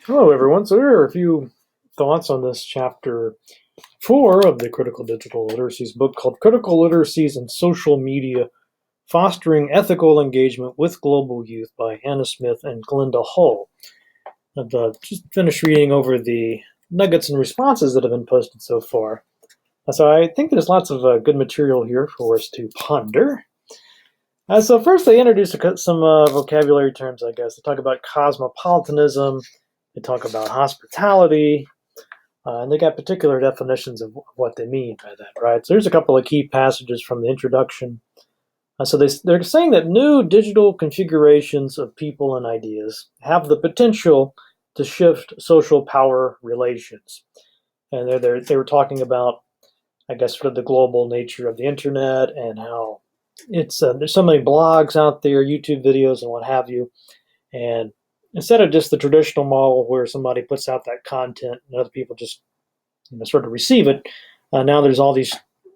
Hello, everyone. So here are a few thoughts on this chapter 4 of the Critical Digital Literacies book called Critical Literacies and Social Media Fostering Ethical Engagement with Global Youth by Hannah Smith and Glenda Hull. I've just finished reading over the nuggets and responses that have been posted so far. So I think there's lots of good material here for us to ponder. So first they introduce some vocabulary terms, I guess. They talk about cosmopolitanism, they talk about hospitality, and they got particular definitions of what they mean by that, right? So there's a couple of key passages from the introduction. They're saying that new digital configurations of people and ideas have the potential to shift social power relations. And they were talking about, I guess, sort of the global nature of the internet and how there's so many blogs out there, YouTube videos, and what have you. And instead of just the traditional model where somebody puts out that content and other people just sort of receive it, now there's all these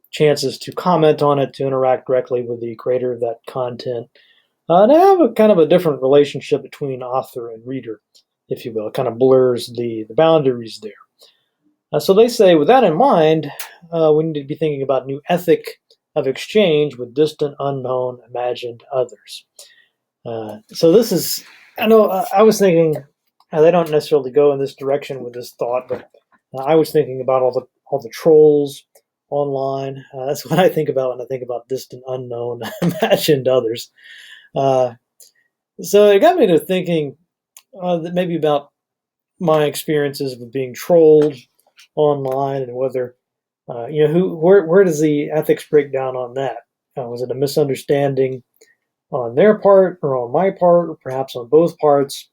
chances to comment on it, to interact directly with the creator of that content, and have a kind of a different relationship between author and reader, if you will. It kind of blurs the boundaries there. So they say, with that in mind, we need to be thinking about new ethic of exchange with distant, unknown, imagined others. So this is, I know, I was thinking, they don't necessarily go in this direction with this thought, but I was thinking about all the trolls online. That's what I think about when I think about distant, unknown, imagined others. Uh, so it got me to thinking that maybe about my experiences with being trolled online and whether where does the ethics break down on that? Was it a misunderstanding on their part or on my part or perhaps on both parts?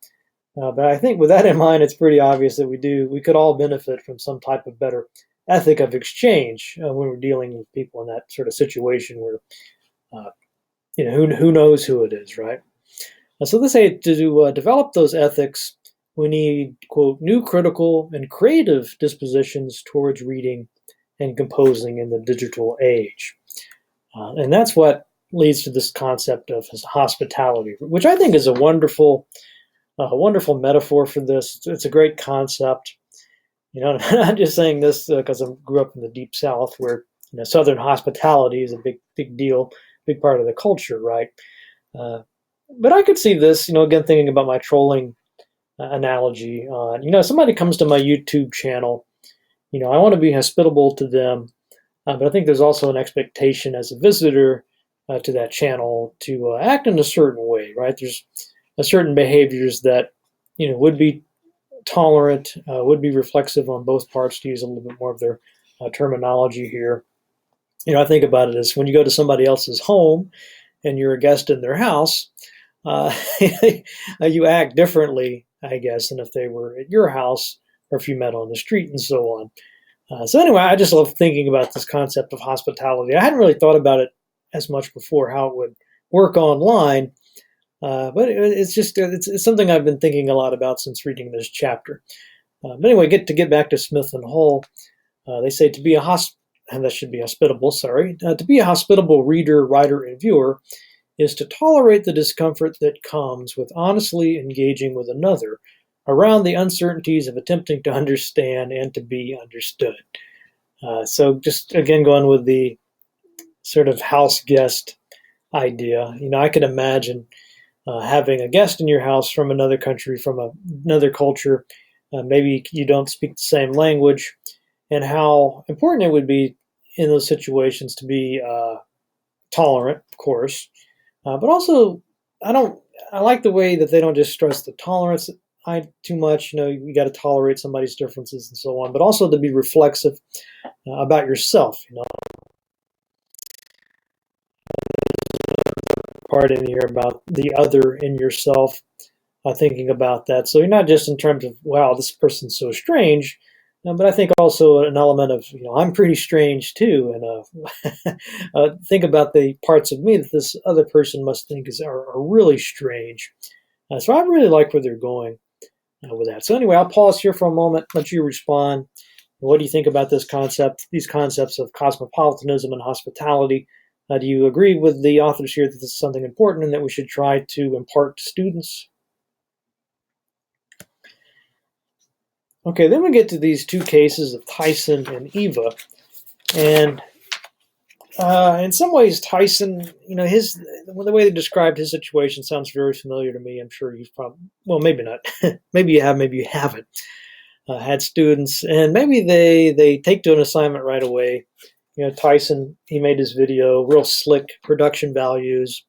But I think with that in mind, it's pretty obvious that we could all benefit from some type of better ethic of exchange when we're dealing with people in that sort of situation where, uh, who knows who it is, right? So they say to develop those ethics, we need, quote, new critical and creative dispositions towards reading and composing in the digital age. And that's what leads to this concept of hospitality, which I think is a wonderful metaphor for this. It's a great concept. I'm just saying this because I grew up in the deep South, where Southern hospitality is a big deal, big part of the culture, right? Uh, but I could see this, again, thinking about my trolling analogy. Somebody comes to my YouTube channel, I want to be hospitable to them, but I think there's also an expectation as a visitor to that channel to act in a certain way, right? There's certain behaviors that would be tolerant, would be reflexive on both parts, to use a little bit more of their terminology here. I think about it as when you go to somebody else's home and you're a guest in their house, uh, you act differently, I guess, than if they were at your house or if you met on the street and so on. So anyway, I just love thinking about this concept of hospitality. I hadn't really thought about it as much before, how it would work online, but it's something I've been thinking a lot about since reading this chapter. But anyway, get back to Smith and Hull. They say to be and that should be hospitable. Sorry, to be a hospitable reader, writer, and viewer is to tolerate the discomfort that comes with honestly engaging with another around the uncertainties of attempting to understand and to be understood. So just again going with the sort of house guest idea, I could imagine having a guest in your house from another country, from another culture, maybe you don't speak the same language, and how important it would be in those situations to be tolerant, of course, but also I like the way that they don't just stress the tolerance too much. You got to tolerate somebody's differences and so on, but also to be reflexive about yourself. Part in here about the other in yourself, thinking about that. So you're not just in terms of, wow, this person's so strange, but I think also an element of, I'm pretty strange too. And think about the parts of me that this other person must think are really strange. So I really like where they're going with that. So anyway, I'll pause here for a moment, let you respond. What do you think about these concepts of cosmopolitanism and hospitality? Do you agree with the authors here that this is something important and that we should try to impart to students? Okay, then we get to these two cases of Tyson and Eva, and in some ways, Tyson, the way they described his situation sounds very familiar to me. I'm sure you've probably, well, maybe not, maybe you have, maybe you haven't, had students, and maybe they take to an assignment right away. Tyson, he made his video, real slick production values.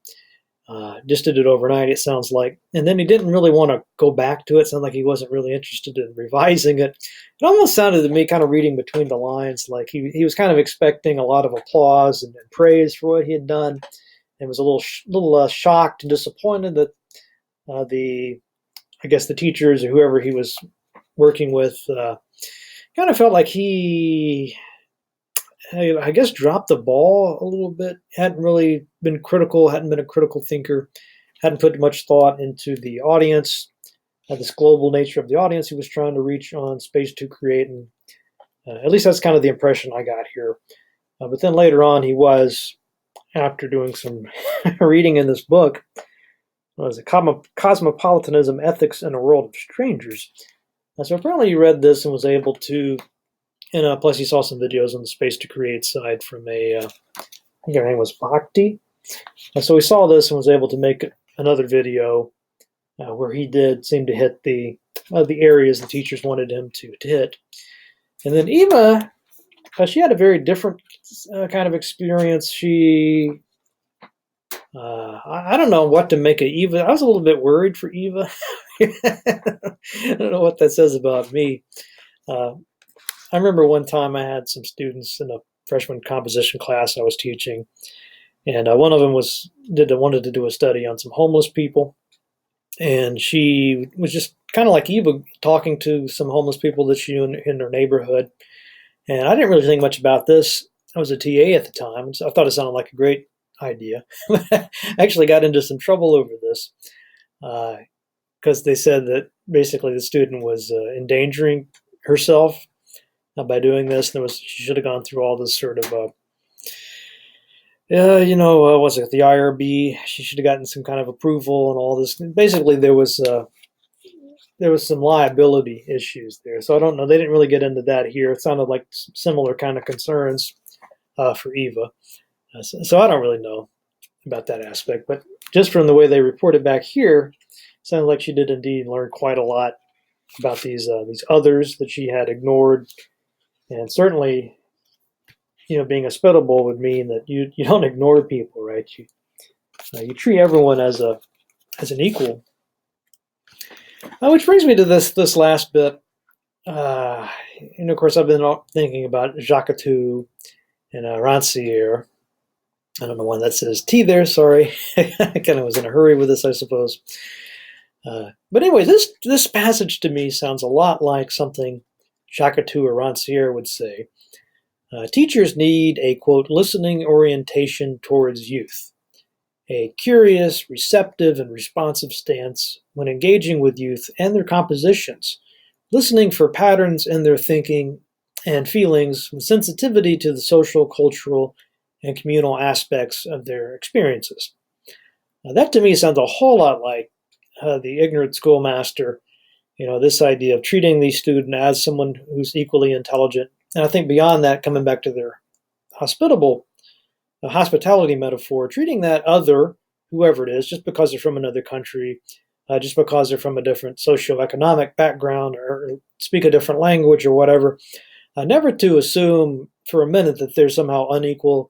Just did it overnight, it sounds like. And then he didn't really want to go back to it. It sounded like he wasn't really interested in revising it. It almost sounded to me, kind of reading between the lines, like he was kind of expecting a lot of applause and praise for what he had done, and was a little shocked and disappointed that I guess the teachers or whoever he was working with kind of felt like he, I guess, dropped the ball a little bit. Hadn't really been critical, hadn't been a critical thinker, hadn't put much thought into the audience, this global nature of the audience he was trying to reach on Space to Create. And at least that's kind of the impression I got here. But then later on, he was, after doing some reading in this book, was it Cosmopolitanism, Ethics in a World of Strangers. So apparently he read this and was able to, and plus he saw some videos on the Space to Create side from I think her name was Bhakti. So he saw this and was able to make another video where he did seem to hit the areas the teachers wanted him to hit. And then Eva, she had a very different kind of experience. She, I don't know what to make of Eva. I was a little bit worried for Eva. I don't know what that says about me. I remember one time I had some students in a freshman composition class I was teaching, and one of them wanted to do a study on some homeless people, and she was just kind of like Eva, talking to some homeless people that she knew in her neighborhood. And I didn't really think much about this. I was a TA at the time, so I thought it sounded like a great idea. I actually got into some trouble over this because they said that basically the student was endangering herself by doing this. She should have gone through all this sort of, was it the IRB? She should have gotten some kind of approval and all this. Basically, there was some liability issues there. So I don't know. They didn't really get into that here. It sounded like similar kind of concerns for Eva. So I don't really know about that aspect. But just from the way they reported back here, it sounded like she did indeed learn quite a lot about these others that she had ignored. And certainly, being hospitable would mean that you don't ignore people, right? You treat everyone as an equal. Which brings me to this last bit. And of course, I've been thinking about Jacotou and Rancière. I don't know why that says T there, sorry. I kind of was in a hurry with this, I suppose. But anyway, this passage to me sounds a lot like something Jacotou or Rancière would say. Teachers need a, quote, listening orientation towards youth, a curious, receptive, and responsive stance when engaging with youth and their compositions, listening for patterns in their thinking and feelings with sensitivity to the social, cultural, and communal aspects of their experiences. That to me sounds a whole lot like the ignorant schoolmaster, this idea of treating the student as someone who's equally intelligent. And I think beyond that, coming back to their hospitality metaphor, treating that other, whoever it is, just because they're from another country, just because they're from a different socioeconomic background or speak a different language or whatever, never to assume for a minute that they're somehow unequal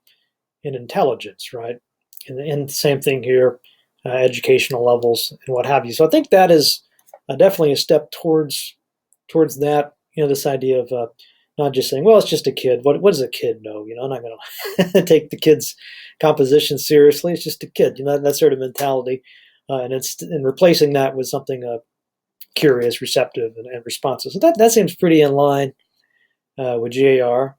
in intelligence, right? And the same thing here, educational levels and what have you. So I think that is definitely a step towards that, this idea of not just saying, well, it's just a kid. What does a kid know? I'm not going to take the kid's composition seriously. It's just a kid, that sort of mentality. And replacing that with something curious, receptive, and responsive. So that seems pretty in line with J/R.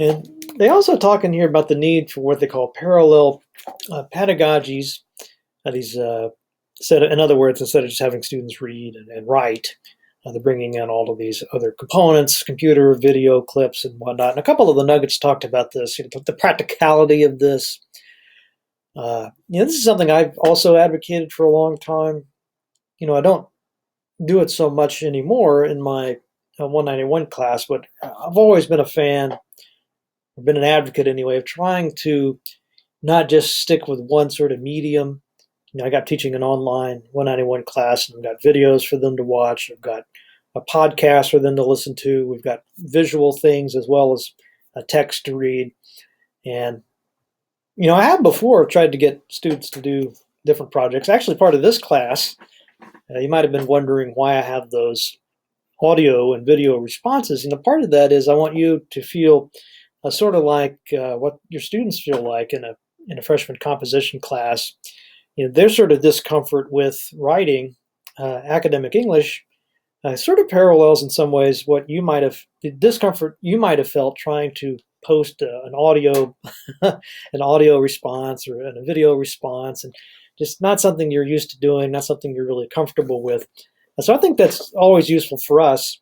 And they also talk in here about the need for what they call parallel pedagogies. In other words, instead of just having students read and write, they're bringing in all of these other components, computer, video clips, and whatnot. And a couple of the nuggets talked about this, the practicality of this. This is something I've also advocated for a long time. I don't do it so much anymore in my 191 class, but I've always been a fan, or been an advocate anyway, of trying to not just stick with one sort of medium. I got teaching an online 191 class, and I've got videos for them to watch. I've got a podcast for them to listen to. We've got visual things as well as a text to read. And, I have before tried to get students to do different projects. Actually, part of this class, you might have been wondering why I have those audio and video responses. And a part of that is I want you to feel sort of like what your students feel like in a freshman composition class. Their sort of discomfort with writing academic English sort of parallels in some ways what you might have the discomfort you might have felt trying to post an audio an audio response or a video response, and just not something you're used to doing, not something you're really comfortable with. And so I think that's always useful for us,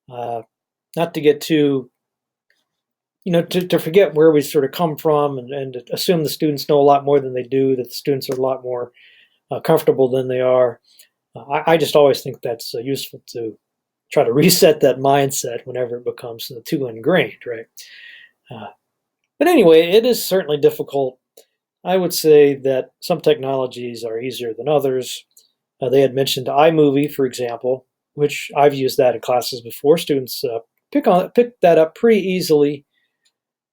not to get too to forget where we sort of come from, and assume the students know a lot more than they do, that the students are a lot more comfortable than they are. I just always think that's useful to try to reset that mindset whenever it becomes too ingrained, right? But anyway, it is certainly difficult. I would say that some technologies are easier than others. They had mentioned iMovie, for example, which I've used that in classes before. Students pick that up pretty easily.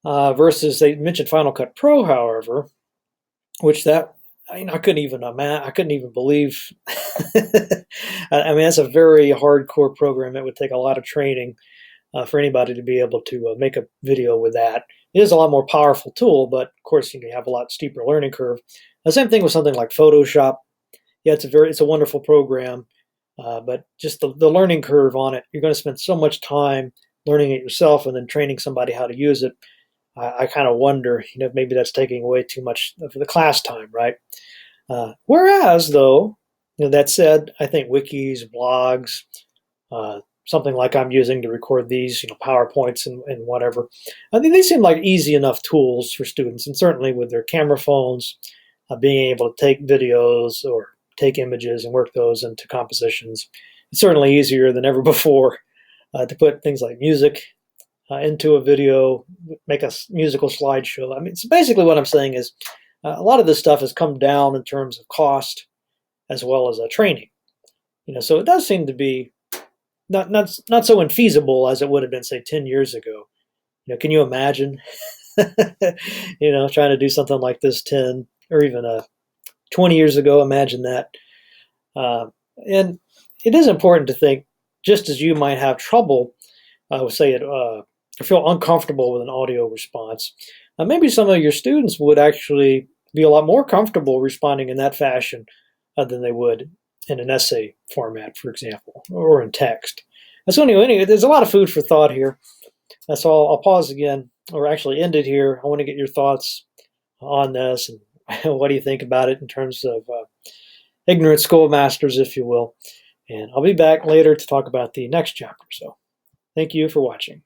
Versus they mentioned Final Cut Pro, however, which I couldn't even believe. I mean, that's a very hardcore program. It would take a lot of training for anybody to be able to make a video with that. It is a lot more powerful tool, but of course you have a lot steeper learning curve. The same thing with something like Photoshop. Yeah, it's a wonderful program, but just the learning curve on it, you're going to spend so much time learning it yourself and then training somebody how to use it. I kind of wonder, maybe that's taking away too much of the class time, right? Whereas, though, that said, I think wikis, blogs, something like I'm using to record these, PowerPoints and whatever, I think they seem like easy enough tools for students, and certainly with their camera phones, being able to take videos or take images and work those into compositions, it's certainly easier than ever before to put things like music into a video, make a musical slideshow. I mean, so basically what I'm saying is a lot of this stuff has come down in terms of cost as well as training. So it does seem to be not so infeasible as it would have been, say, 10 years ago. Can you imagine, trying to do something like this 10 or even 20 years ago? Imagine that. And it is important to think, just as you might have trouble, say, feel uncomfortable with an audio response, maybe some of your students would actually be a lot more comfortable responding in that fashion than they would in an essay format, for example, or in text. And so anyway, there's a lot of food for thought here. That's all. I'll pause again, or actually end it here. I want to get your thoughts on this, and what do you think about it in terms of ignorant schoolmasters, if you will. And I'll be back later to talk about the next chapter. So thank you for watching.